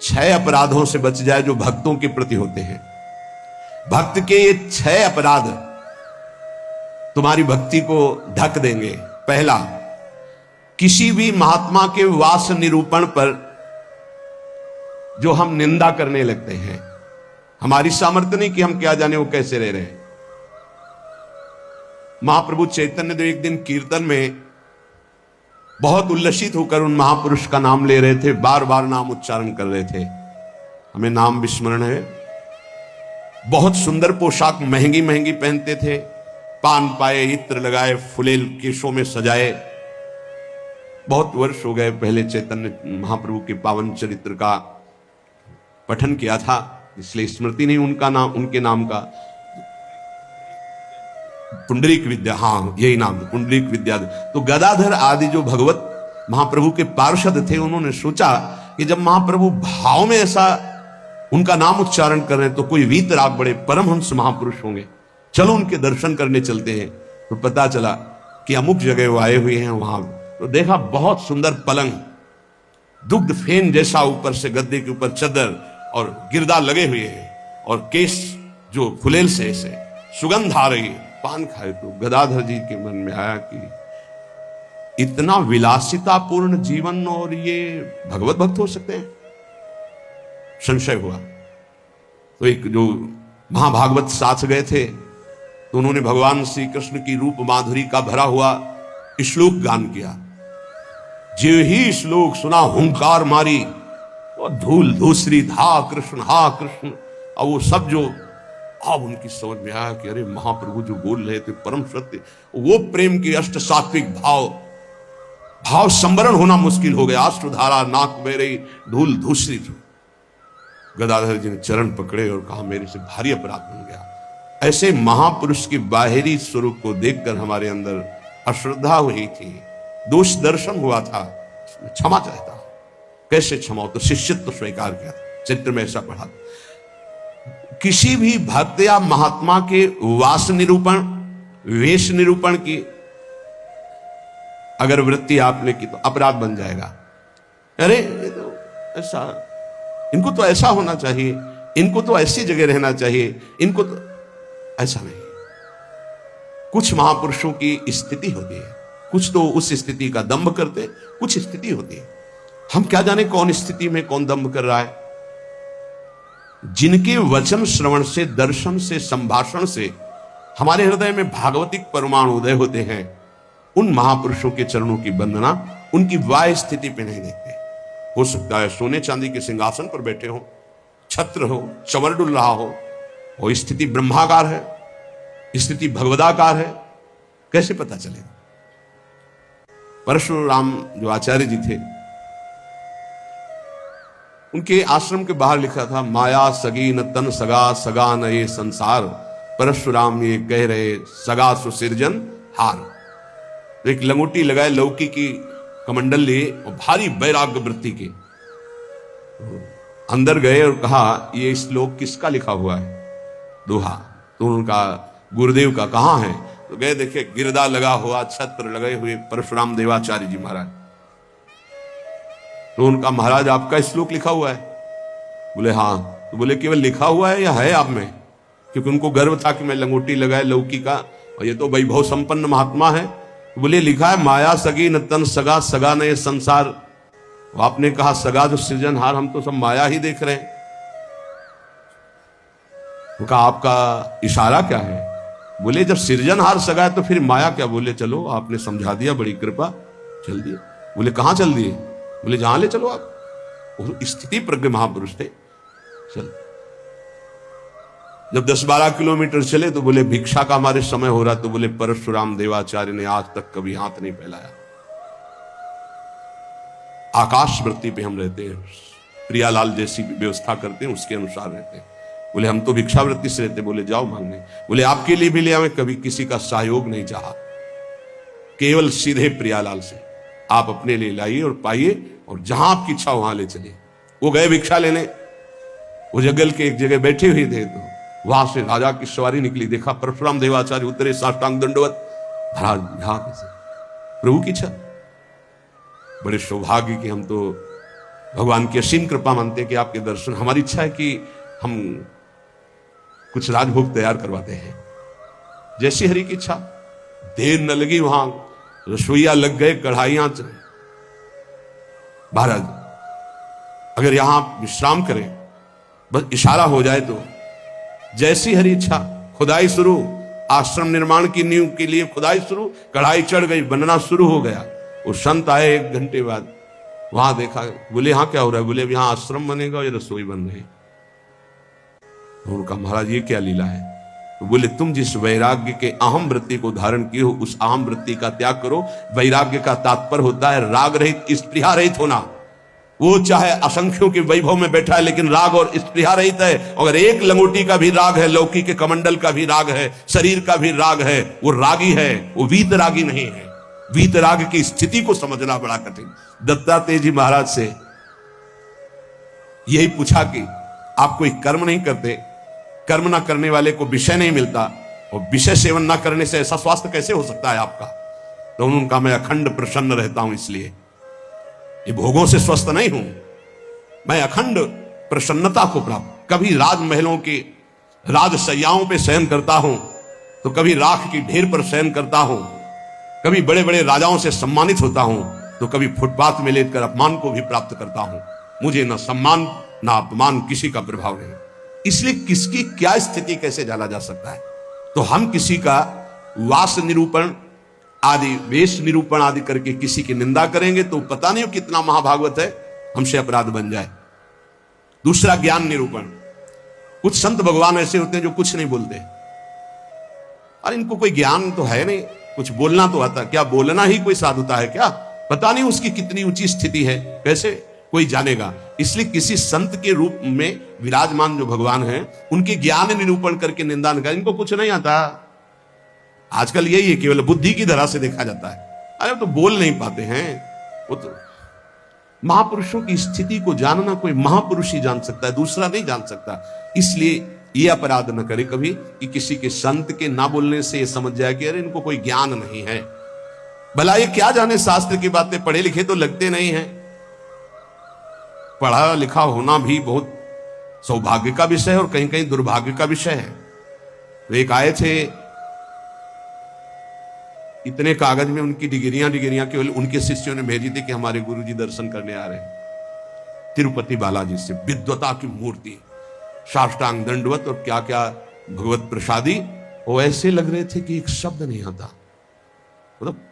6 अपराधों से बच जाए जो भक्तों के प्रति होते हैं। भक्त के ये 6 अपराध तुम्हारी भक्ति को ढक देंगे। पहला, किसी भी महात्मा के वास निरूपण पर जो हम निंदा करने लगते हैं, हमारी सामर्थ्य नहीं कि हम क्या जाने वो कैसे रह रहे हैं। महाप्रभु चैतन्य देव एक दिन कीर्तन में बहुत उल्लसित होकर उन महापुरुष का नाम ले रहे थे, बार बार नाम उच्चारण कर रहे थे। हमें नाम विस्मरण है। बहुत सुंदर पोशाक महंगी महंगी पहनते थे, पान पाए, इत्र लगाए, फुलेल केशों में सजाए। बहुत वर्ष हो गए पहले चैतन्य महाप्रभु के पावन चरित्र का पठन किया था, इसलिए स्मृति नहीं उनका नाम, उनके नाम का। पुंडरीक विद्या, हाँ यही नाम, पुंडरीक विद्या। तो गदाधर आदि जो भगवत महाप्रभु के पार्षद थे, उन्होंने सोचा कि जब महाप्रभु भाव में ऐसा उनका नाम उच्चारण कर रहे हैं तो कोई वीतराग बड़े परमहंस महापुरुष होंगे, चलो उनके दर्शन करने चलते हैं। तो पता चला कि अमुक जगह वो आए हुए हैं। वहां तो देखा बहुत सुंदर पलंग, दुग्ध फेन जैसा, ऊपर से गद्दे के ऊपर चदर और गिरदा लगे हुए हैं, और केस जो फुलेल से ऐसे सुगंध आ रही है, पान खाए। तो गदाधर जी के मन में आया कि इतना विलासितापूर्ण जीवन और ये भगवत भक्त हो सकते हैं। संशय हुआ। तो एक जो महाभागवत साथ गए थे, तो उन्होंने भगवान श्री कृष्ण की रूप माधुरी का भरा हुआ श्लोक गान किया। जो ही श्लोक सुना हुंकार मारी और धूल धूसरी, हा कृष्ण हा कृष्ण। और वो सब जो अब उनकी समझ में आया कि अरे महाप्रभु जो बोल रहे थे परम सत्य, वो प्रेम के अष्ट सात्विक भाव संवरण होना मुश्किल हो गया। अश्रुधारा नाक बह रही, धूल धूसरी थी। गदाधर जी ने चरण पकड़े और कहा मेरे से भारी अपराध बन गया। ऐसे महापुरुष के बाहरी स्वरूप को देखकर हमारे अंदर अश्रद्धा हुई थी, दोष दर्शन हुआ था, क्षमा चाहता। कैसे क्षमा हो? तो शिष्यत्व स्वीकार किया। चरित्र में ऐसा पढ़ा, किसी भी भक्त या महात्मा के वास निरूपण, वेश निरूपण की अगर वृत्ति आपने की तो अपराध बन जाएगा। अरे ये तो ऐसा, इनको तो ऐसा होना चाहिए, इनको तो ऐसी जगह रहना चाहिए, इनको तो ऐसा नहीं। कुछ महापुरुषों की स्थिति होती है, कुछ तो उस स्थिति का दंभ करते, कुछ स्थिति होती है। हम क्या जाने कौन स्थिति में कौन दंभ कर रहा है। जिनके वचन श्रवण से, दर्शन से, संभाषण से हमारे हृदय में भागवतिक परमाणु उदय होते हैं, उन महापुरुषों के चरणों की वंदना उनकी वाह स्थिति पे नहीं देखते। हो सकता है सोने चांदी के सिंहासन पर बैठे हो, छत्र हो, चंवर डुल रहा हो, और स्थिति ब्रह्माकार है, स्थिति भगवदाकार है, कैसे पता चलेगा? परशुराम जो आचार्य जी थे, उनके आश्रम के बाहर लिखा था, माया सगी न तन सगा, सगा न ये संसार। परशुराम ये कह रहे, सगा सुसिरजन हार। तो एक लंगोटी लगाए, लौकी की कमंडल लिए और भारी वैराग्य वृत्ति के अंदर गए और कहा ये श्लोक किसका लिखा हुआ है? दोहा। तो उनका गुरुदेव का कहाँ है? तो गए देखे गिरदा लगा हुआ, छत्र लगे हुए परशुराम देवाचार्य जी महाराज। तो उनका महाराज आपका श्लोक लिखा हुआ है? बोले हाँ। तो बोले केवल लिखा हुआ है या है आप में? क्योंकि उनको गर्व था कि मैं लंगोटी लगाए लौकी का, और ये तो वैभव संपन्न महात्मा है। तो बोले लिखा है माया सगी न तन सगा, सगा न ये संसार। आपने कहा सगा जो सृजनहार, हम तो सब माया ही देख रहे हैं। उनका आपका इशारा क्या है? बोले जब सृजनहार सगा है तो फिर माया क्या? बोले चलो आपने समझा दिया, बड़ी कृपा, चल दिए। बोले कहां चल दिए? बोले जहां ले चलो आप। स्थिति प्रज्ञ महापुरुष थे। चल जब 10-12 किलोमीटर चले तो बोले भिक्षा का हमारे समय हो रहा। तो बोले परशुराम देवाचार्य ने आज तक कभी हाथ नहीं फैलाया, आकाश वृत्ति पे हम रहते हैं, प्रियालाल जैसी व्यवस्था करते हैं उसके अनुसार रहते हैं। बोले हम तो भिक्षावृत्ति से रहते। बोले जाओ मांगने। बोले आपके लिए भी ले आवे, कभी किसी का सहयोग नहीं चाहा, केवल सीधे प्रियालाल से आप अपने लिए लाइए और पाइए, और जहां आपकी इच्छा वहां ले चलिए। वो गए भिक्षा लेने, वो जंगल के एक जगह बैठे हुए थे, तो वहां से राजा की सवारी निकली। देखा परशुराम देवाचार्य उतरे, साष्टांग दंडवत। महाराज यहाँ कैसे? प्रभु की इच्छा। बड़े सौभाग्य कि हम तो भगवान की असीम कृपा मानते हैं कि आपके दर्शन, हमारी इच्छा है कि हम कुछ राजभोग तैयार करवाते हैं। जैसी हरि की इच्छा, देर न लगी, वहां रसोईया लग गए, कढ़ाइयां। महाराज अगर यहां विश्राम करें, बस इशारा हो जाए तो जैसी हरि इच्छा, खुदाई शुरू, आश्रम निर्माण की नींव के लिए खुदाई शुरू, कढ़ाई चढ़ गई, बनना शुरू हो गया। वो संत आए 1 घंटे बाद, वहां देखा, बोले यहां क्या हो रहा है? बोले यहां आश्रम बनेगा और ये रसोई बन रही। तो उनका महाराज ये क्या लीला है? तो बोले तुम जिस वैराग्य के अहम वृत्ति को धारण किए हो, उस अहम वृत्ति का त्याग करो। वैराग्य का तात्पर्य होता है राग रहित, स्पृहा रहित होना। वो चाहे असंख्यों के वैभव में बैठा है, लेकिन राग और स्पृहा रहित है। अगर एक लंगोटी का भी राग है, लौकी के कमंडल का भी राग है, शरीर का भी राग है, वो रागी है, वो वीतरागी नहीं है। वीतराग की स्थिति को समझना बड़ा कठिन। दत्तात्रेय जी महाराज से यही पूछा कि आप कोई कर्म नहीं करते, कर्म ना करने वाले को विषय नहीं मिलता, और विषय सेवन ना करने से ऐसा स्वास्थ्य कैसे हो सकता है आपका? तो उन्होंने कहा मैं अखंड प्रसन्न रहता हूं, इसलिए ये भोगों से स्वस्थ नहीं हूं, मैं अखंड प्रसन्नता को प्राप्त। कभी राजमहलों के राजसैयाओं पे शयन करता हूं, तो कभी राख की ढेर पर शयन करता हूं, कभी बड़े बड़े राजाओं से सम्मानित होता हूं, तो कभी फुटपाथ में लेटकर अपमान को भी प्राप्त करता हूं। मुझे न सम्मान न अपमान किसी का प्रभाव नहीं। इसलिए किसकी क्या स्थिति कैसे जाना जा सकता है? तो हम किसी का वास निरूपण आदि, वेश निरूपण आदि करके किसी की निंदा करेंगे तो पता नहीं कितना महाभागवत है, हमसे अपराध बन जाए। दूसरा ज्ञान निरूपण। कुछ संत भगवान ऐसे होते हैं जो कुछ नहीं बोलते, और इनको कोई ज्ञान तो है नहीं, कुछ बोलना तो आता, क्या बोलना ही कोई साधुता है क्या? पता नहीं उसकी कितनी ऊंची स्थिति है, कैसे कोई जानेगा? इसलिए किसी संत के रूप में विराजमान जो भगवान हैं, उनके ज्ञान निरूपण करके निंदा न करें। इनको कुछ नहीं आता। आजकल यही है, केवल बुद्धि की धरा से देखा जाता है। अरे तो बोल नहीं पाते हैं। वो तो महापुरुषों की स्थिति को जानना कोई महापुरुष ही जान सकता है, दूसरा नहीं जान सकता। इसलिए ये अपराध न करे कभी कि किसी के संत के ना बोलने से ये समझ जाए कि अरे इनको कोई ज्ञान नहीं है। भला ये क्या जाने शास्त्र की बातें, पढ़े लिखे तो लगते नहीं हैं। पढ़ा लिखा होना भी बहुत सौभाग्य का विषय है और कहीं कहीं दुर्भाग्य का विषय है। तो एक आए थे, इतने कागज में उनकी डिग्रियां केवल उनके शिष्यों ने भेजी थी कि हमारे गुरुजी दर्शन करने आ रहे हैं। तिरुपति बालाजी से विद्वता की मूर्ति, साष्टांग दंडवत और क्या क्या भगवत प्रसादी। वो ऐसे लग रहे थे कि एक शब्द नहीं आता। मतलब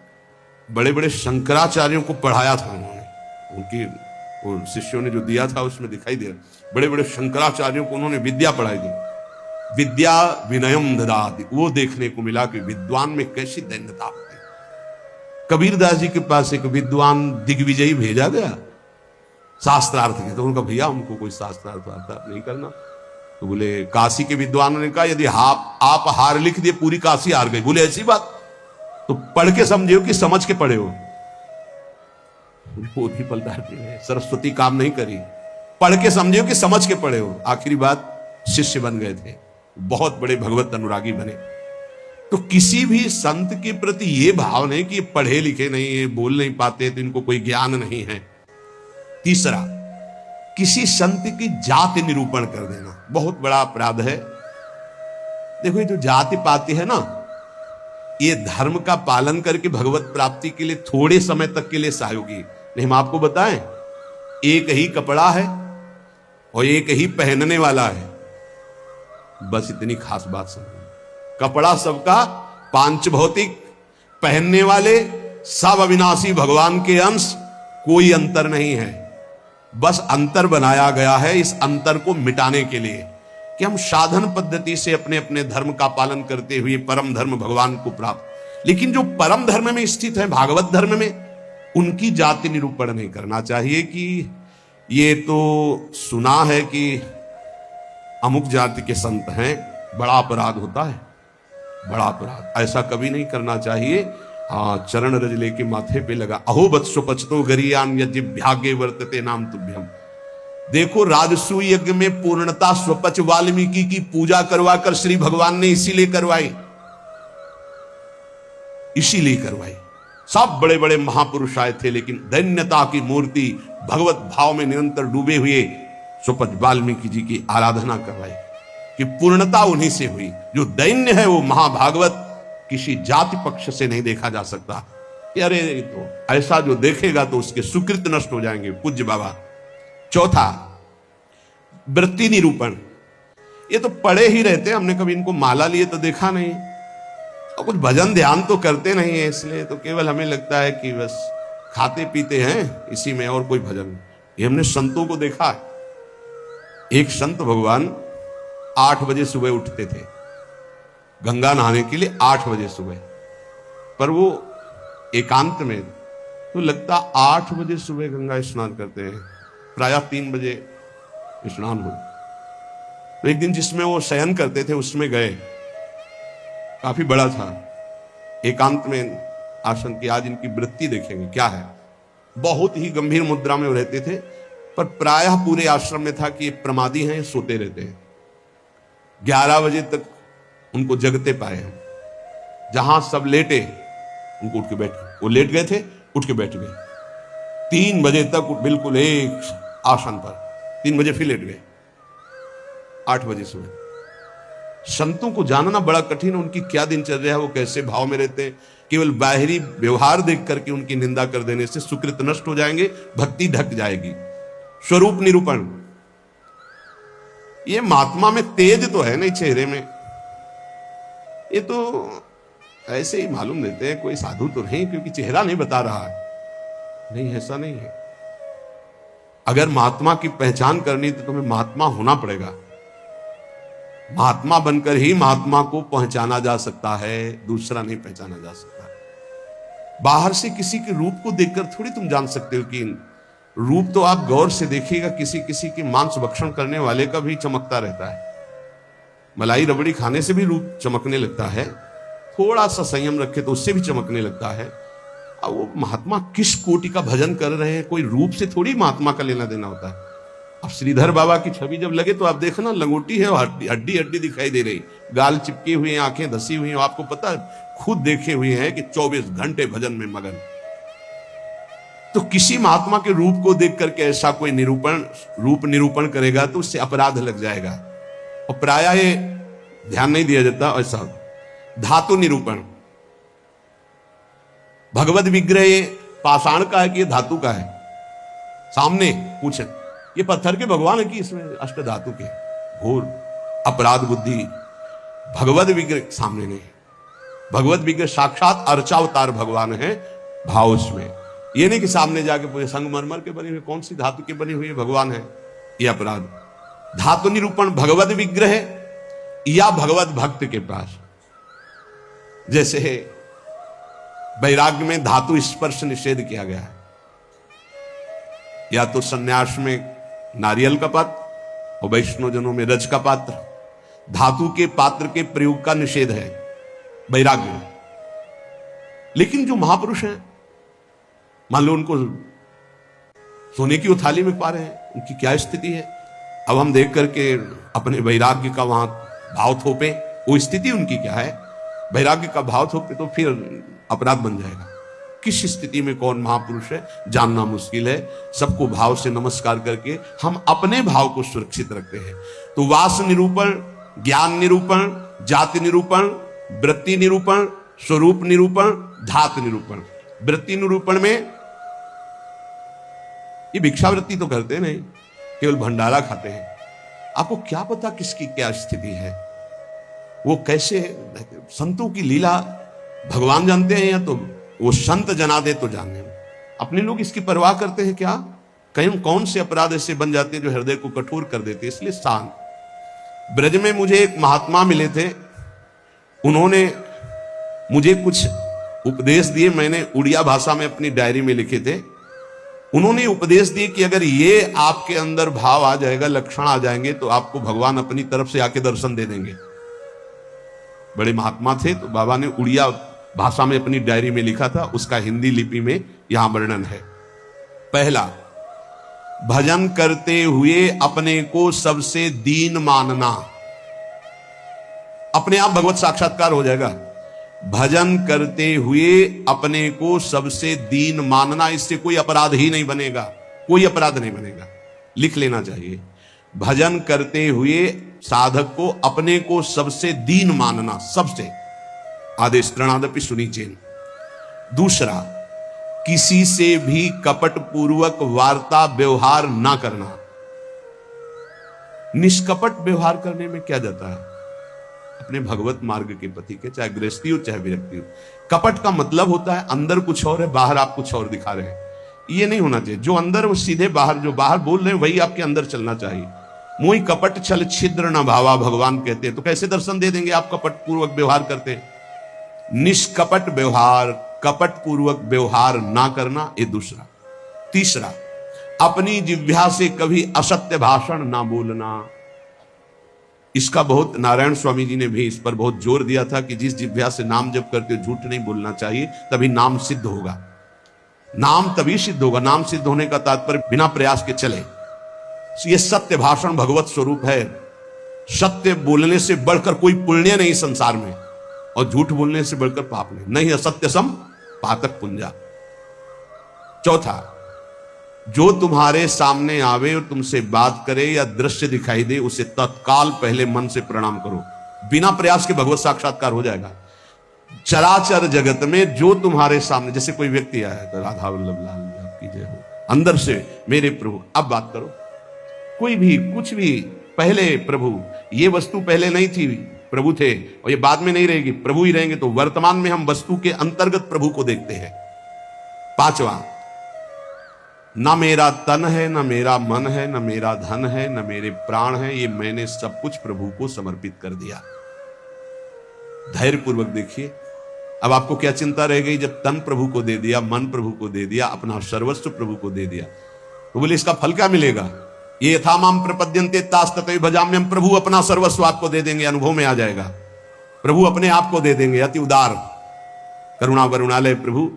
बड़े बड़े शंकराचार्यों को पढ़ाया था उन्होंने, उनकी वो शिष्यों ने जो दिया था उसमें दिखाई दे रहा। बड़े बड़े शंकराचार्यों को उन्होंने विद्या पढ़ाई थी। विद्या विनयम ददाति, वो देखने को मिला कि विद्वान में कैसी दैन्यता होती है। कबीरदास जी के पास एक विद्वान दिग्विजयी भेजा गया शास्त्रार्थ के, तो उनका भैया हमको कोई शास्त्रार्थ आता नहीं करना। तो बोले काशी के विद्वानों ने कहा यदि आप हार लिख दिए पूरी काशी हार गई। बोले ऐसी बात? तो पढ़ के समझे हो कि समझ के पढ़े हो? पोथी पलटाते हैं, सरस्वती काम नहीं करी। पढ़ के समझे हो कि समझ के पढ़े हो? आखिरी बात शिष्य बन गए थे, बहुत बड़े भगवत अनुरागी बने। तो किसी भी संत के प्रति यह भाव नहीं कि पढ़े लिखे नहीं है, बोल नहीं पाते, तो इनको कोई ज्ञान नहीं है। तीसरा, किसी संत की जाति निरूपण कर देना बहुत बड़ा अपराध है। देखो ये जो जाति पाति है ना, ये धर्म का पालन करके भगवत प्राप्ति के लिए थोड़े समय तक के लिए सहयोगी नहीं। हम आपको बताएं, एक ही कपड़ा है और एक ही पहनने वाला है, बस इतनी खास बात समझ। कपड़ा सबका पांच भौतिक, पहनने वाले सब अविनाशी भगवान के अंश, कोई अंतर नहीं है। बस अंतर बनाया गया है इस अंतर को मिटाने के लिए कि हम साधन पद्धति से अपने अपने धर्म का पालन करते हुए परम धर्म भगवान को प्राप्त। लेकिन जो परम धर्म में स्थित है, भागवत धर्म में, उनकी जाति निरूपण नहीं करना चाहिए कि ये तो सुना है कि अमुक जाति के संत हैं, बड़ा अपराध होता है, बड़ा अपराध। ऐसा कभी नहीं करना चाहिए। हाँ, चरण रज लेके माथे पे लगा, अहो बत्सो पचतो गरियान यज्ञ वर्तते नाम तुभ्यम। देखो राजसू यज्ञ में पूर्णता स्वपच वाल्मीकि की पूजा करवाकर श्री भगवान ने इसीलिए करवाई, इसीलिए करवाई सब बड़े बड़े महापुरुष आए थे, लेकिन दैन्यता की मूर्ति भगवत भाव में निरंतर डूबे हुए सुपथ वाल्मीकि जी की आराधना करवाई कि पूर्णता उन्हीं से हुई। जो दैन्य है वो महाभागवत किसी जाति पक्ष से नहीं देखा जा सकता कि अरे तो ऐसा जो देखेगा तो उसके सुकृत नष्ट हो जाएंगे। पूज्य बाबा। चौथा, वृत्ति निरूपण। ये तो पढ़े ही रहते, हमने कभी इनको माला लिए तो देखा नहीं, और कुछ भजन ध्यान तो करते नहीं है, इसलिए तो केवल हमें लगता है कि बस खाते पीते हैं इसी में, और कोई भजन। ये हमने संतों को देखा है। एक संत भगवान 8 बजे सुबह उठते थे गंगा नहाने के लिए, 8 बजे सुबह, पर वो एकांत में, तो लगता 8 बजे सुबह गंगा स्नान करते हैं, प्रायः 3 बजे स्नान हो। तो एक दिन जिसमें वो शयन करते थे उसमें गए, काफी बड़ा था, एकांत में आसन की। आज इनकी वृत्ति देखेंगे क्या है। बहुत ही गंभीर मुद्रा में वो रहते थे, पर प्रायः पूरे आश्रम में था कि ये प्रमादी हैं, सोते रहते हैं। 11 बजे तक उनको जगते पाए हम, जहां सब लेटे उनको उठ के बैठ, वो लेट गए थे, उठ के बैठ गए। 3 बजे तक बिल्कुल एक आसन पर, 3 बजे फिर लेट गए, 8 बजे सुबह। संतों को जानना बड़ा कठिन है, उनकी क्या दिनचर्या है, वो कैसे भाव में रहते हैं। केवल बाहरी व्यवहार देख करके उनकी निंदा कर देने से सुकृत नष्ट हो जाएंगे, भक्ति ढक जाएगी। स्वरूप निरूपण। ये महात्मा में तेज तो है नहीं चेहरे में, ये तो ऐसे ही मालूम देते हैं कोई साधु तो नहीं, क्योंकि चेहरा नहीं बता रहा है। नहीं, ऐसा नहीं है। अगर महात्मा की पहचान करनी तो तुम्हें महात्मा होना पड़ेगा। महात्मा बनकर ही महात्मा को पहचाना जा सकता है, दूसरा नहीं पहचाना जा सकता। बाहर से किसी के रूप को देखकर थोड़ी तुम जान सकते हो कि रूप तो आप गौर से देखिएगा, किसी किसी के मांस भक्षण करने वाले का भी चमकता रहता है, मलाई रबड़ी खाने से भी रूप चमकने लगता है, थोड़ा सा संयम रखे तो उससे भी चमकने लगता है। अब वो महात्मा किस कोटि का भजन कर रहे हैं, कोई रूप से थोड़ी महात्मा का लेना देना होता है। अब श्रीधर बाबा की छवि जब लगे तो आप देखना लंगोटी है, हड्डी हड्डी दिखाई दे रही, गाल चिपके हुए, आंखें धसी हुई, आपको पता है, खुद देखे हुए हैं कि 24 घंटे भजन में मगन। तो किसी महात्मा के रूप को देख करके ऐसा कोई रूप निरूपण करेगा तो उससे अपराध लग जाएगा, और प्रायः ये ध्यान नहीं दिया जाता। ऐसा धातु निरूपण। भगवत विग्रह पाषाण का है कि ये धातु का है, सामने पूछे ये पत्थर के भगवान है कि इसमें अष्ट धातु के। घोर अपराध बुद्धि। भगवत विग्रह सामने नहीं, भगवत विग्रह साक्षात अर्चावतार भगवान है, भाव उसमें। ये नहीं कि सामने जाके पूछे संगमरमर के बने हुए, कौन सी धातु के बने हुए भगवान है, ये अपराध। धातु निरूपण भगवत विग्रह या भगवत भक्त के पास। जैसे वैराग्य में धातु स्पर्श निषेध किया गया है, या तो सन्यास में नारियल का पात्र और वैष्णवजनों में रज का पात्र। धातु के पात्र के प्रयोग का निषेध है वैराग्य में। लेकिन जो महापुरुष हैं, मान लो उनको सोने की उथाली में पा रहे हैं, उनकी क्या स्थिति है। अब हम देख करके अपने वैराग्य का वहां भाव थोपे, वो स्थिति उनकी क्या है, वैराग्य का भाव थोपे तो फिर अपराध बन जाएगा। किस स्थिति में कौन महापुरुष है जानना मुश्किल है। सबको भाव से नमस्कार करके हम अपने भाव को सुरक्षित रखते हैं। तो वास निरूपण, ज्ञान निरूपण, जाति निरूपण, वृत्ति निरूपण, स्वरूप निरूपण, धातु निरूपण। वृत्ति निरूपण में ये भिक्षावृत्ति तो करते नहीं, केवल भंडारा खाते हैं। आपको क्या पता किसकी क्या स्थिति है, वो कैसे। संतों की लीला भगवान जानते हैं, या तो वो संत जना दे तो जाने। अपने लोग इसकी परवाह करते हैं क्या? कहीं कौन से अपराध ऐसे बन जाते हैं जो हृदय को कठोर कर देते हैं। इसलिए शांत। ब्रज में मुझे एक महात्मा मिले थे, उन्होंने मुझे कुछ उपदेश दिए, मैंने उड़िया भाषा में अपनी डायरी में लिखे थे। उन्होंने उपदेश दिए कि अगर ये आपके अंदर भाव आ जाएगा, लक्षण आ जाएंगे, तो आपको भगवान अपनी तरफ से आके दर्शन दे देंगे। बड़े महात्मा थे, तो बाबा ने उड़िया भाषा में अपनी डायरी में लिखा था, उसका हिंदी लिपि में यहां वर्णन है। पहला, भजन करते हुए अपने को सबसे दीन मानना। अपने आप भगवत साक्षात्कार हो जाएगा। भजन करते हुए अपने को सबसे दीन मानना, इससे कोई अपराध ही नहीं बनेगा, कोई अपराध नहीं बनेगा, लिख लेना चाहिए। भजन करते हुए साधक को अपने को सबसे दीन मानना, सबसे आदेश त्रणादपि सुनीचेन। दूसरा, किसी से भी कपट पूर्वक वार्ता व्यवहार ना करना। निष्कपट व्यवहार करने में क्या जाता है? अपने भगवत मार्ग के पति के, चाहे गृहस्थी हो चाहे विरक्ति हो। कपट का मतलब होता है अंदर कुछ और है, बाहर आप कुछ और दिखा रहे हैं। ये नहीं होना चाहिए। जो अंदर वो सीधे बाहर, जो बाहर बोल रहे हैं वही आपके अंदर चलना चाहिए। मोहि कपट छल छिद्र न भावा, भगवान कहते हैं। तो कैसे दर्शन दे देंगे आप कपट पूर्वक व्यवहार करते हैं? निष्कपट व्यवहार, कपट पूर्वक व्यवहार ना करना, ये दूसरा। तीसरा, अपनी जिह्वा से कभी असत्य भाषण ना बोलना। इसका बहुत नारायण स्वामी जी ने भी इस पर बहुत जोर दिया था कि जिस जिह्वा से नाम जप करते हो झूठ नहीं बोलना चाहिए, तभी नाम सिद्ध होगा। नाम तभी सिद्ध होगा। नाम सिद्ध होने का तात्पर्य बिना प्रयास के चले। ये सत्य भाषण भगवत स्वरूप है। सत्य बोलने से बढ़कर कोई पुण्य नहीं संसार में, और झूठ बोलने से बढ़कर पाप नहीं। असत्य सम पातक पुंजा। चौथा, जो तुम्हारे सामने आवे और तुमसे बात करे या दृश्य दिखाई दे, उसे तत्काल पहले मन से प्रणाम करो। बिना प्रयास के भगवत साक्षात्कार हो जाएगा। चराचर जगत में जो तुम्हारे सामने, जैसे कोई व्यक्ति आया तो राधा वल्लभ लाल आपकी जय हो, अंदर से मेरे प्रभु, अब बात करो। कोई भी कुछ भी, पहले प्रभु, ये वस्तु पहले नहीं थी, प्रभु थे, और ये बाद में नहीं रहेगी, प्रभु ही रहेंगे। तो वर्तमान में हम वस्तु के अंतर्गत प्रभु को देखते हैं। पांचवा, ना मेरा तन है, ना मेरा मन है, ना मेरा धन है, ना मेरे प्राण है, ये मैंने सब कुछ प्रभु को समर्पित कर दिया। धैर्य पूर्वक देखिए। अब आपको क्या चिंता रह गई? जब तन प्रभु को दे दिया, मन प्रभु को दे दिया, अपना सर्वस्व प्रभु को दे दिया, तो बोले इसका फल क्या मिलेगा? ये यथा माम प्रपद्यन्ते तास तथैव भजाम्यहम्। प्रभु अपना सर्वस्व आपको दे देंगे, अनुभव में आ जाएगा। प्रभु अपने आप को दे देंगे। अति उदार, करुणा वरुणालय प्रभु।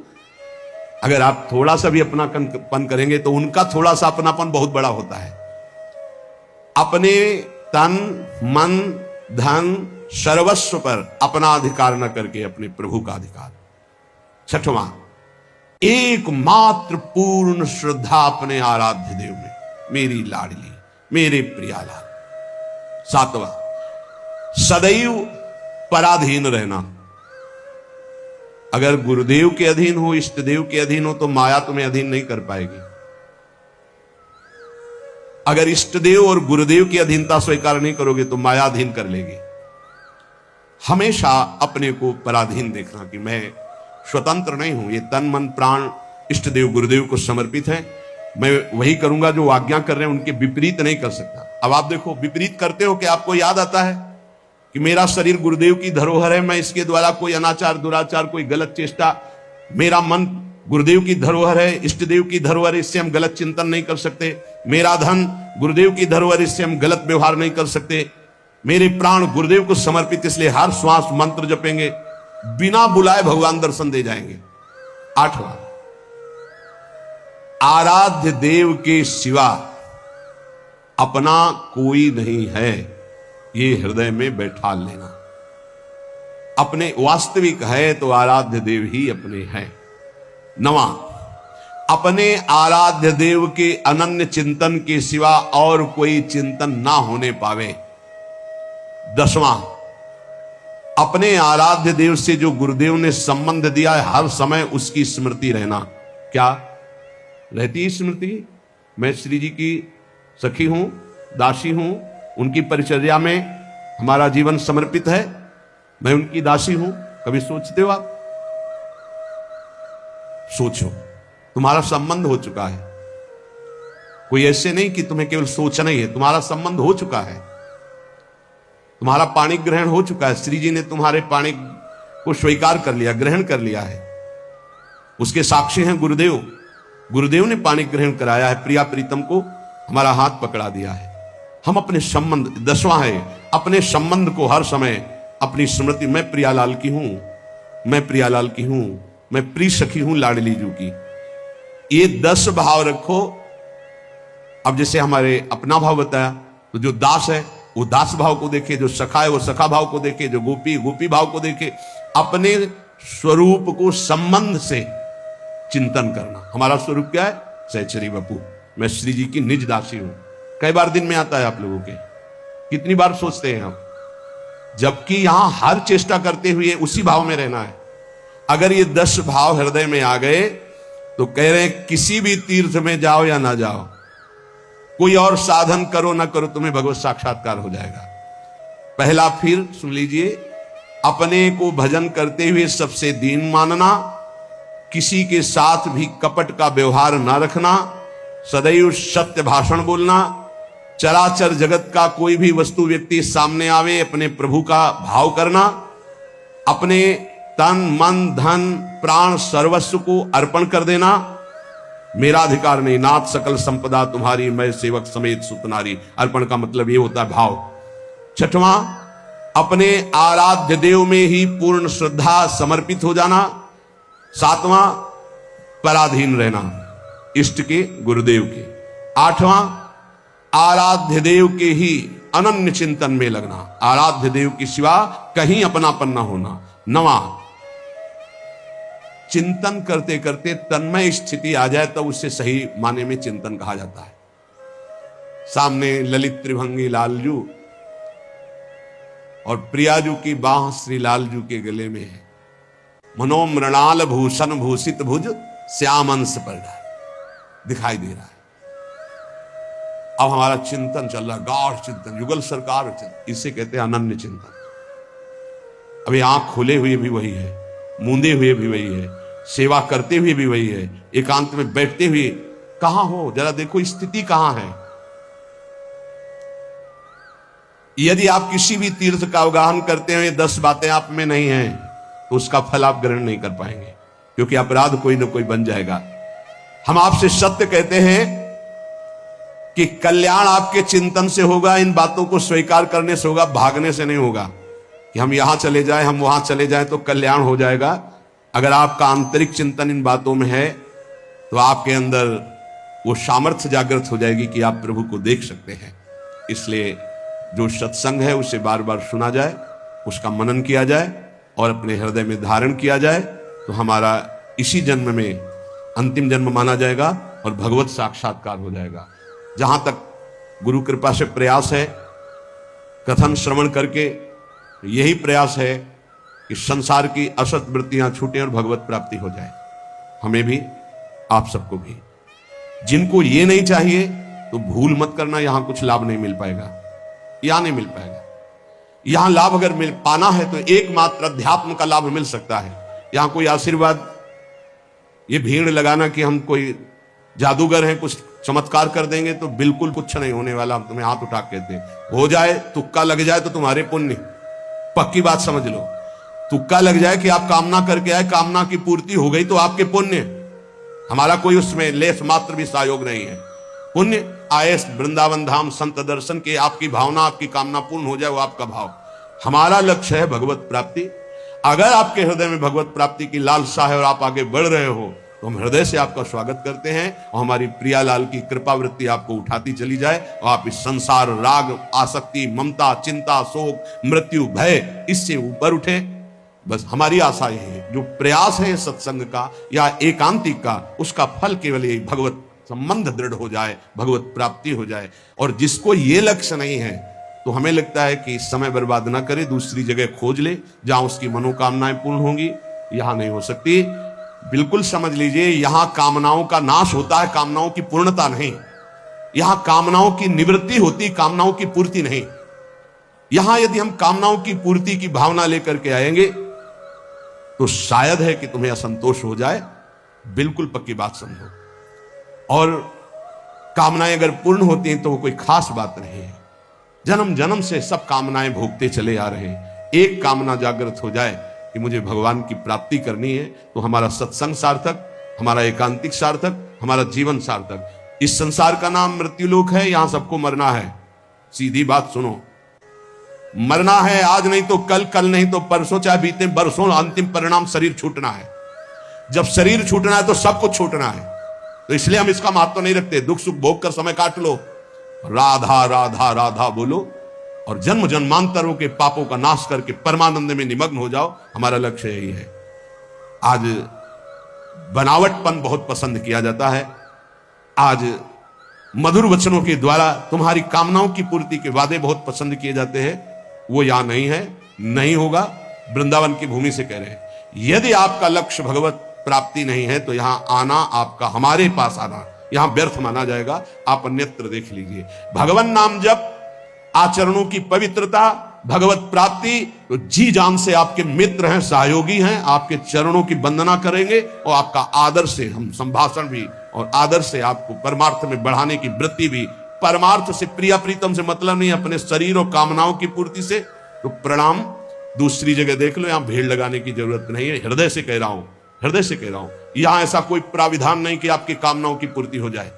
अगर आप थोड़ा सा भी अपनापन करेंगे तो उनका थोड़ा सा अपनापन बहुत बड़ा होता है। अपने तन मन धन सर्वस्व पर अपना अधिकार न करके अपने प्रभु का अधिकार। छठवां, एकमात्र पूर्ण श्रद्धा अपने आराध्य देव में, मेरी लाडली, मेरे प्रियालाल। सातवां, सदैव पराधीन रहना। अगर गुरुदेव के अधीन हो, इष्ट देव के अधीन हो, तो माया तुम्हें अधीन नहीं कर पाएगी। अगर इष्ट देव और गुरुदेव की अधीनता स्वीकार नहीं करोगे तो माया अधीन कर लेगी। हमेशा अपने को पराधीन देखना कि मैं स्वतंत्र नहीं हूं। ये तन मन प्राण इष्ट देव गुरुदेव को समर्पित है। मैं वही करूंगा जो आज्ञा कर रहे हैं, उनके विपरीत नहीं कर सकता। अब आप देखो, विपरीत करते हो कि आपको याद आता है कि मेरा शरीर गुरुदेव की धरोहर है, मैं इसके द्वारा कोई अनाचार दुराचार कोई गलत चेष्टा, मेरा मन गुरुदेव की धरोहर है, इष्ट देव की धरोहर, इससे हम गलत चिंतन नहीं कर सकते। मेरा धन गुरुदेव की धरोहर, इससे हम गलत व्यवहार नहीं कर सकते। मेरे प्राण गुरुदेव को समर्पित, इसलिए हर श्वास मंत्र जपेंगे, बिना बुलाए भगवान दर्शन दे जाएंगे। आठवां, आराध्य देव के सिवा अपना कोई नहीं है, ये हृदय में बैठा लेना। अपने वास्तविक है तो आराध्य देव ही अपने हैं। नवां, अपने आराध्य देव के अनन्य चिंतन के सिवा और कोई चिंतन ना होने पावे। दसवां, अपने आराध्य देव से जो गुरुदेव ने संबंध दिया है, हर समय उसकी स्मृति रहना। क्या रहती है स्मृति? मैं श्री जी की सखी हूं, दासी हूं, उनकी परिचर्या में हमारा जीवन समर्पित है, मैं उनकी दासी हूं। कभी सोचते हो आप? सोचो, तुम्हारा संबंध हो चुका है। कोई ऐसे नहीं कि तुम्हें केवल सोचना ही है, तुम्हारा संबंध हो चुका है। तुम्हारा पाणी ग्रहण हो चुका है। श्री जी ने तुम्हारे पाणी को स्वीकार कर लिया, ग्रहण कर लिया है। उसके साक्षी हैं गुरुदेव। गुरुदेव ने पाणी ग्रहण कराया है, प्रिया प्रीतम को हमारा हाथ पकड़ा दिया है। हम अपने संबंध, दसवां है, अपने संबंध को हर समय अपनी स्मृति, मैं प्रियालाल की हूं, मैं प्रियालाल की हूं, मैं प्रिय सखी हूं लाडली जू की। ये 10 भाव रखो। अब जैसे हमारे अपना भाव बताया, तो जो दास है वो दास भाव को देखे, जो सखा है वो सखा भाव को देखे, जो गोपी गोपी भाव को देखे, अपने स्वरूप को संबंध से चिंतन करना। हमारा स्वरूप क्या है? सहचरी वपु, मैं श्री जी की निज दासी हूं। कई बार दिन में आता है आप लोगों के, कितनी बार सोचते हैं हम? जबकि यहां हर चेष्टा करते हुए उसी भाव में रहना है। अगर ये 10 भाव हृदय में आ गए तो कह रहे हैं किसी भी तीर्थ में जाओ या ना जाओ, कोई और साधन करो ना करो, तुम्हें भगवत साक्षात्कार हो जाएगा। पहला फिर सुन लीजिए, अपने को भजन करते हुए सबसे दीन मानना, किसी के साथ भी कपट का व्यवहार ना रखना, सदैव सत्य भाषण बोलना, चराचर जगत का कोई भी वस्तु व्यक्ति सामने आवे अपने प्रभु का भाव करना, अपने तन मन धन प्राण सर्वस्व को अर्पण कर देना, मेरा अधिकार नहीं, नाथ सकल संपदा तुम्हारी, मैं सेवक समेत सुतनारी। अर्पण का मतलब ये होता है भाव। छठवां, अपने आराध्य देव में ही पूर्ण श्रद्धा समर्पित हो जाना। सातवां, पराधीन रहना इष्ट के, गुरुदेव के। आठवां, आराध्य देव के ही अनन्य चिंतन में लगना, आराध्य देव के सिवा कहीं अपनापन न होना। नवां, चिंतन करते करते तन्मय स्थिति आ जाए तब उसे सही माने में चिंतन कहा जाता है। सामने ललित त्रिभंगी लालजू और प्रियाजू की बाह श्री लालजू के गले में है। मनोमृणाल भूषण भूषित भुज श्यामंश पर दिखाई दे रहा है। अब हमारा चिंतन चल रहा है, गाढ़ चिंतन, युगल सरकार चिंतन, इसे कहते हैं अनन्य चिंतन। अभी आंख खोले हुए भी वही है, मूंदे हुए भी वही है, सेवा करते हुए भी वही है, एकांत में बैठते हुए कहां हो, जरा देखो स्थिति कहां है। यदि आप किसी भी तीर्थ का अवगाहन करते हुए 10 बातें आप में नहीं हैं तो उसका फल आप ग्रहण नहीं कर पाएंगे, क्योंकि अपराध कोई ना कोई बन जाएगा। हम आपसे सत्य कहते हैं कि कल्याण आपके चिंतन से होगा, इन बातों को स्वीकार करने से होगा, भागने से नहीं होगा कि हम यहां चले जाएं, हम वहां चले जाएं तो कल्याण हो जाएगा। अगर आपका आंतरिक चिंतन इन बातों में है तो आपके अंदर वो सामर्थ्य जागृत हो जाएगी कि आप प्रभु को देख सकते हैं। इसलिए जो सत्संग है उसे बार बार सुना जाए, उसका मनन किया जाए और अपने हृदय में धारण किया जाए तो हमारा इसी जन्म में अंतिम जन्म माना जाएगा और भगवत साक्षात्कार हो जाएगा। जहां तक गुरु कृपा से प्रयास है, कथन श्रवण करके यही प्रयास है कि संसार की असत वृत्तियां छूटें और भगवत प्राप्ति हो जाए, हमें भी आप सबको भी। जिनको ये नहीं चाहिए तो भूल मत करना, यहां कुछ लाभ नहीं मिल पाएगा, यहां नहीं मिल पाएगा। यहां लाभ अगर मिल पाना है तो एकमात्र अध्यात्म का लाभ मिल सकता है। यहां कोई आशीर्वाद, ये भीड़ लगाना कि हम कोई जादूगर हैं, कुछ चमत्कार कर देंगे, तो बिल्कुल कुछ नहीं होने वाला। हम तुम्हें हाथ उठा कहते हैं, हो जाए तुक्का लग जाए तो तुम्हारे पुण्य, पक्की बात समझ लो। तुक्का लग जाए कि आप कामना करके आए, कामना की पूर्ति हो गई तो आपके पुण्य, हमारा कोई उसमें लेस मात्र भी सहयोग नहीं है। पुण्य आए वृंदावन धाम संत दर्शन के, आपकी भावना, आपकी कामना पूर्ण हो जाए, वो आपका भाव। हमारा लक्ष्य है भगवत प्राप्ति। अगर आपके हृदय में भगवत प्राप्ति की लालसा है और आप आगे बढ़ रहे हो तो हम हृदय से आपका स्वागत करते हैं और हमारी प्रियालाल की कृपा वृत्ति आपको उठाती चली जाए और आप इस संसार, राग, आसक्ति, ममता, चिंता, शोक, मृत्यु, भय, इससे ऊपर उठे। बस हमारी आशा यही है। जो प्रयास है सत्संग का या एकांतिक का, उसका फल केवल यही, भगवत संबंध दृढ़ हो जाए, भगवत प्राप्ति हो जाए। और जिसको ये लक्ष्य नहीं है तो हमें लगता है कि समय बर्बाद ना करे, दूसरी जगह खोज ले जहां उसकी मनोकामनाएं पूर्ण होंगी। यहां नहीं हो सकती। बिल्कुल समझ लीजिए, यहां कामनाओं का नाश होता है, कामनाओं की पूर्णता नहीं। यहां कामनाओं की निवृत्ति होती, कामनाओं की पूर्ति नहीं। यहां यदि हम कामनाओं की पूर्ति की भावना लेकर के आएंगे तो शायद है कि तुम्हें असंतोष हो जाए, बिल्कुल पक्की बात समझो। और कामनाएं अगर पूर्ण होती हैं तो वो कोई खास बात नहीं है। जन्म जन्म से सब कामनाएं भोगते चले आ रहे हैं। एक कामना जागृत हो जाए कि मुझे भगवान की प्राप्ति करनी है, तो हमारा सत्संग सार्थक, हमारा एकांतिक सार्थक, हमारा जीवन सार्थक। इस संसार का नाम मृत्युलोक है, यहां सबको मरना है। सीधी बात सुनो, मरना है, आज नहीं तो कल, कल नहीं तो परसों, चाहे बीते बरसों, अंतिम परिणाम शरीर छूटना है। जब शरीर छूटना है तो सब कुछ छूटना है। तो इसलिए हम इसका महत्व नहीं रखते। दुख सुख भोग कर समय काट लो, राधा राधा राधा बोलो और जन्म जन्मांतरों के पापों का नाश करके परमानंद में निमग्न हो जाओ। हमारा लक्ष्य यही है। आज बनावटपन बहुत पसंद किया जाता है। आज मधुर वचनों के द्वारा तुम्हारी कामनाओं की पूर्ति के वादे बहुत पसंद किए जाते हैं। वो यहां नहीं है, नहीं होगा। वृंदावन की भूमि से कह रहे हैं, यदि आपका लक्ष्य भगवत प्राप्ति नहीं है तो यहां आना, आपका हमारे पास आना यहां व्यर्थ माना जाएगा। आप अन्यत्र देख लीजिए। भगवान नाम जप, आचरणों की पवित्रता, भगवत प्राप्ति, तो जी जान से आपके मित्र हैं, सहयोगी हैं, आपके चरणों की वंदना करेंगे और आपका आदर से हम संभाषण भी और आदर से आपको परमार्थ में बढ़ाने की वृत्ति भी। परमार्थ से, प्रिया प्रीतम से मतलब नहीं, अपने शरीर और कामनाओं की पूर्ति से। तो प्रणाम, दूसरी जगह देख लो, यहां भीड़ लगाने की जरूरत नहीं है। हृदय से कह रहा हूं, हृदय से कह रहा हूं। यहां ऐसा कोई प्राविधान नहीं कि आपकी कामनाओं की पूर्ति हो जाए।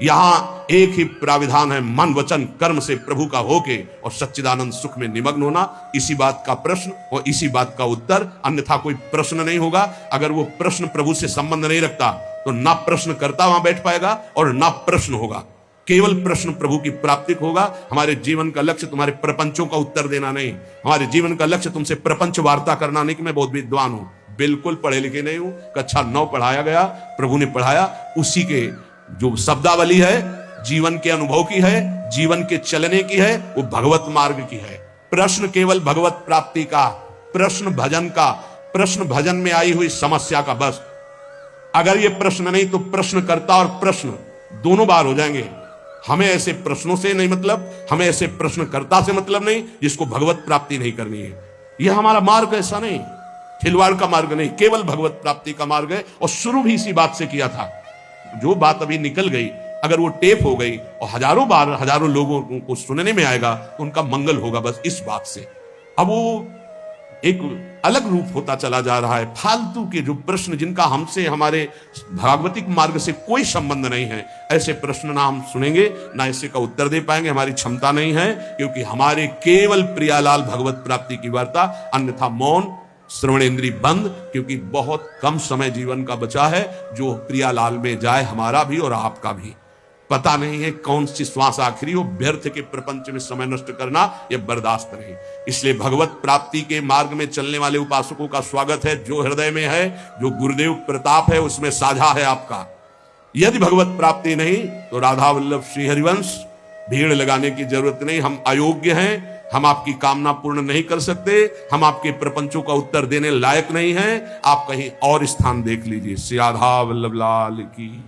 यहां एक ही प्राविधान है, मन वचन कर्म से प्रभु का होके और सच्चिदानंद सुख में निमग्न होना। इसी बात का प्रश्न और इसी बात का उत्तर, अन्यथा कोई प्रश्न नहीं होगा। अगर वो प्रश्न प्रभु से संबंध नहीं रखता तो ना प्रश्न करता वहां बैठ पाएगा और ना प्रश्न होगा। केवल प्रश्न प्रभु की प्राप्ति होगा। हमारे जीवन का लक्ष्य तुम्हारे प्रपंचों का उत्तर देना नहीं। हमारे जीवन का लक्ष्य तुमसे प्रपंच वार्ता करना नहीं कि मैं बहुत विद्वान हूं। बिल्कुल पढ़े लिखे नहीं हूं। कक्षा 9 पढ़ाया गया, प्रभु ने पढ़ाया, उसी के जो शब्दावली है जीवन के अनुभव की है, जीवन के चलने की है, वो भगवत मार्ग की है। प्रश्न केवल भगवत प्राप्ति का, प्रश्न भजन का, प्रश्न भजन में आई हुई समस्या का। बस अगर ये प्रश्न नहीं तो प्रश्नकर्ता और प्रश्न दोनों बार हो जाएंगे। हमें ऐसे प्रश्नों से नहीं मतलब, हमें ऐसे प्रश्नकर्ता से मतलब नहीं जिसको भगवत प्राप्ति नहीं करनी है। यह हमारा मार्ग ऐसा नहीं, खिलवाड़ का मार्ग नहीं, केवल भगवत प्राप्ति का मार्ग है। और शुरू भी इसी बात से किया था। जो बात अभी निकल गई, अगर वो टेप हो गई और हजारों बार हजारों लोगों को सुनने में आएगा तो उनका मंगल होगा, बस इस बात से। अब वो एक अलग रूप होता चला जा रहा है। फालतू के जो प्रश्न, जिनका हमसे, हमारे भागवतिक मार्ग से कोई संबंध नहीं है, ऐसे प्रश्न ना हम सुनेंगे, ना ऐसे का उत्तर दे पाएंगे। हमारी क्षमता नहीं है, क्योंकि हमारे केवल प्रियालाल भगवत प्राप्ति की वार्ता, अन्यथा मौन, श्रवण इंद्रिय बंद। क्योंकि बहुत कम समय जीवन का बचा है जो प्रियालाल में जाए, हमारा भी और आपका भी। पता नहीं है कौन सी श्वास आखिरी हो। व्यर्थ के प्रपंच में समय नष्ट करना यह बर्दाश्त नहीं। इसलिए भगवत प्राप्ति के मार्ग में चलने वाले उपासकों का स्वागत है। जो हृदय में है, जो गुरुदेव प्रताप है, उसमें साझा है आपका। यदि भगवत प्राप्ति नहीं तो राधा वल्लभ श्री हरिवंश, भीड़ लगाने की जरूरत नहीं। हम अयोग्य हैं, हम आपकी कामना पूर्ण नहीं कर सकते, हम आपके प्रपंचों का उत्तर देने लायक नहीं हैं। आप कहीं और स्थान देख लीजिए। श्री राधा वल्लभ लाल की।